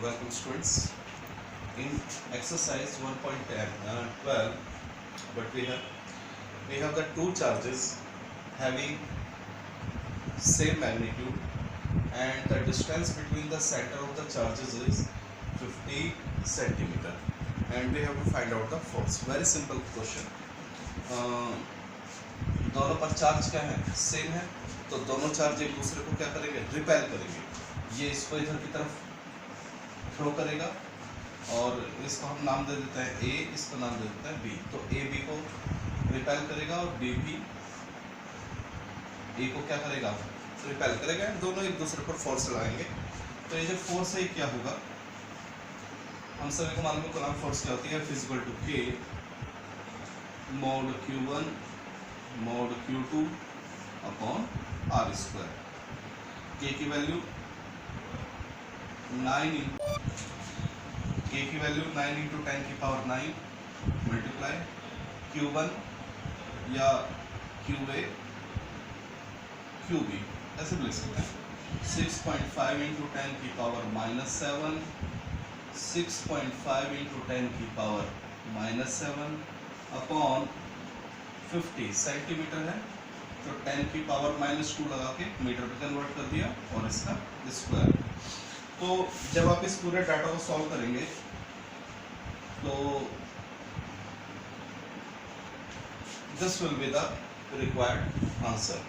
welcome students. In exercise 1.12, but we have the two charges having same magnitude, and the distance between the center of the charges is 50 centimeter, and we have to find out the force. Very simple question. दोनों पर charge क्या है, same है, तो दोनों charge एक दूसरे को क्या करेंगे, रिपेल करेंगे. ये इसको इधर की तरफ थ्रो करेगा और इसको हम नाम दे देते हैं A, इसको नाम दे देते हैं B. तो A B को रिपेल करेगा और B भी A को क्या करेगा, रिपेल करेगा. दोनों एक दूसरे पर फोर्स लगाएंगे. तो ये जो फोर्स है क्या होगा, हम सभी को मालूम है कूलम्ब फोर्स क्या होती है, physical to K mod Q1 mod Q2 upon R square. K की वैल्यू 9 into 10 की पावर 9 मल्टीप्लाई Q1 या QA QB ऐसे भी लिख सकते हैं. 6.5 into 10 की पावर -7, 6.5 into 10 की पावर -7 अपॉन 50 सेंटीमीटर है, तो 10 की पावर -2 लगा के मीटर पे कन्वर्ट कर दिया और इसका स्क्वायर. तो जब आप इस पूरे डाटा को सॉल्व करेंगे तो this will be the required answer.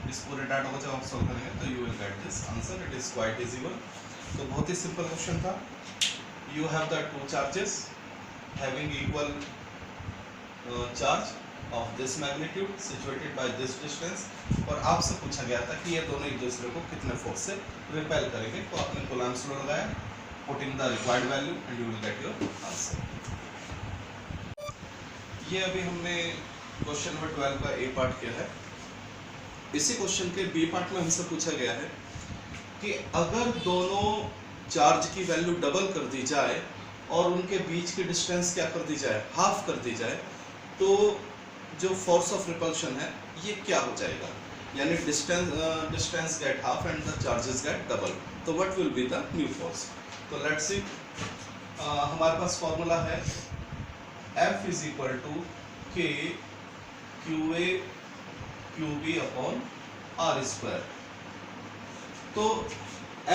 इस पूरे डाटा को जब आप सॉल्व करेंगे तो you will get this answer. It is quite feasible. तो बहुत ही सिंपल क्वेश्चन था. You have the two charges having equal charge of this magnitude situated by this distance, और आपसे पूछा गया था कि ये दोनों एक दूसरे को कितने फोर्स से रिपेल करेंगे. तो आपने कूलम्ब लॉ लगाया, put in the required value and you will get your answer. ये अभी हमने क्वेश्चन नंबर 12 का ए पार्ट किया है. इसी क्वेश्चन के बी पार्ट में हमसे पूछा गया है कि अगर दोनों चार्ज की वैल्यू डबल कर दी जाए और उनके बीच की डिस्टेंस क्या कर दी जाए, हाफ कर दी जाए, तो जो फोर्स ऑफ रिपल्शन है ये क्या हो जाएगा. यानी distance get half and the charges get double. तो what will be the new force. तो लेट्स सी. हमारे पास फॉर्मूला है F is equal to K QA QB upon R square. तो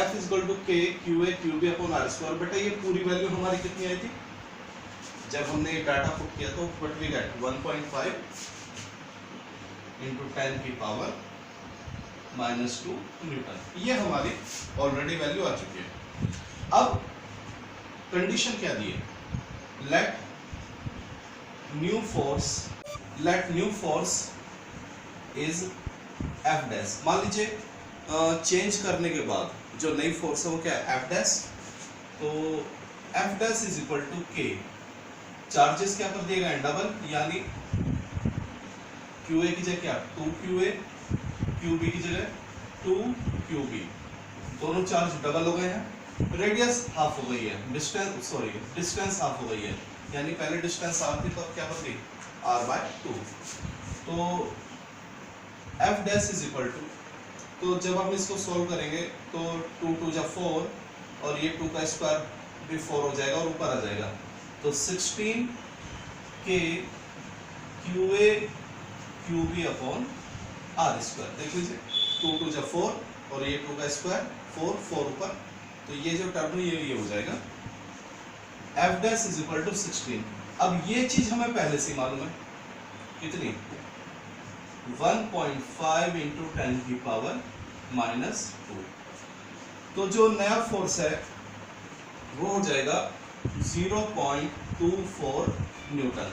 F is equal to K QA QB upon R square. बेटा ये पूरी value हमारी कितनी आई थी जब हमने ये डाटा पुट किया, तो व्हाट वी गेट 1.5 into 10 की पावर -2 न्यूटन. ये हमारी ऑलरेडी वैल्यू आ चुकी है. अब कंडीशन क्या दी है, let new force is F dash. मान लीजिए चेंज करने के बाद जो नई फोर्स है वो क्या है, F डैश. तो F dash is equal to K. Charges क्या कर दिए गए, डबल, यानी QA की जगह क्या 2QA, QB की जगह 2QB. दोनों चार्ज डबल हो गए हैं. रेडियस हाफ हो गई है, डिस्टेंस हाफ हो गई है, यानी पहले डिस्टेंस r थी तो अब क्या बन गई r/2. तो F dash is equal to, तो जब हम इसको सोल्व करेंगे तो 2 2 जा 4 और ये 2 का स्क्वायर भी 4 हो जाएगा और ऊपर आ जाएगा. तो 16 K QA QB upon R square. देख लीजिए 2 2 जा 4 और ये 2 का स्क्वायर 4 4 ऊपर, तो ये जो टर्म है ये हो जाएगा. F dash is equal to 16. अब ये चीज हमें पहले से मालूम है, कितनी 1.5 into 10 की पावर -2. तो जो नया फोर्स है वो हो जाएगा 0.24 न्यूटन.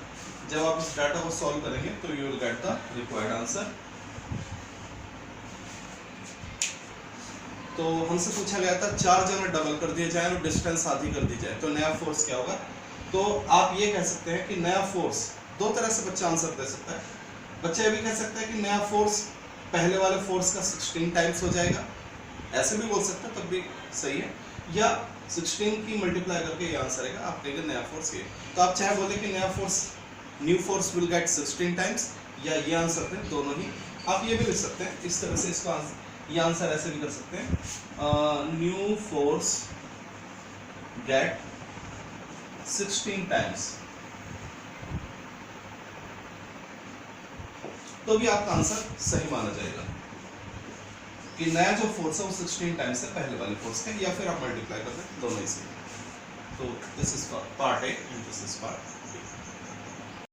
जब आप इस डाटा को सॉल्व करेंगे तो you will get the required answer. तो हमसे पूछा गया था चार्ज अगर डबल कर दिया जाए और डिस्टेंस आधी कर दी जाए तो नया फोर्स क्या होगा. तो आप ये कह सकते हैं कि नया फोर्स दो तरह से बच्चा आंसर दे सकता है. बच्चा ये भी कह सकता है कि नया फोर्स पहले वाले फोर्स का 16 टाइम्स हो जाएगा, ऐसे भी बोल सकते हैं, तब भी सही है. या 16 की मल्टीप्लाई करके ये आंसर आएगा, आप कहेंगे नया फोर्स ये. तो आप चाहे बोले कि नया force new force will get 16 times, या ये आंसर थे, दोनों ही आप ये भी लिख सकते हैं. इस तरह से इसको ये आंसर ऐसे भी कर सकते हैं, न्यू फोर्स गेट 16 टाइम्स, तो भी आपका आंसर सही माना जाएगा कि नया जो फोर्स है वो 16 टाइम्स है पहले वाले फोर्स का, या फिर आप मल्टीप्लाई कर दें, दोनों ही सही। तो this is part A and this is part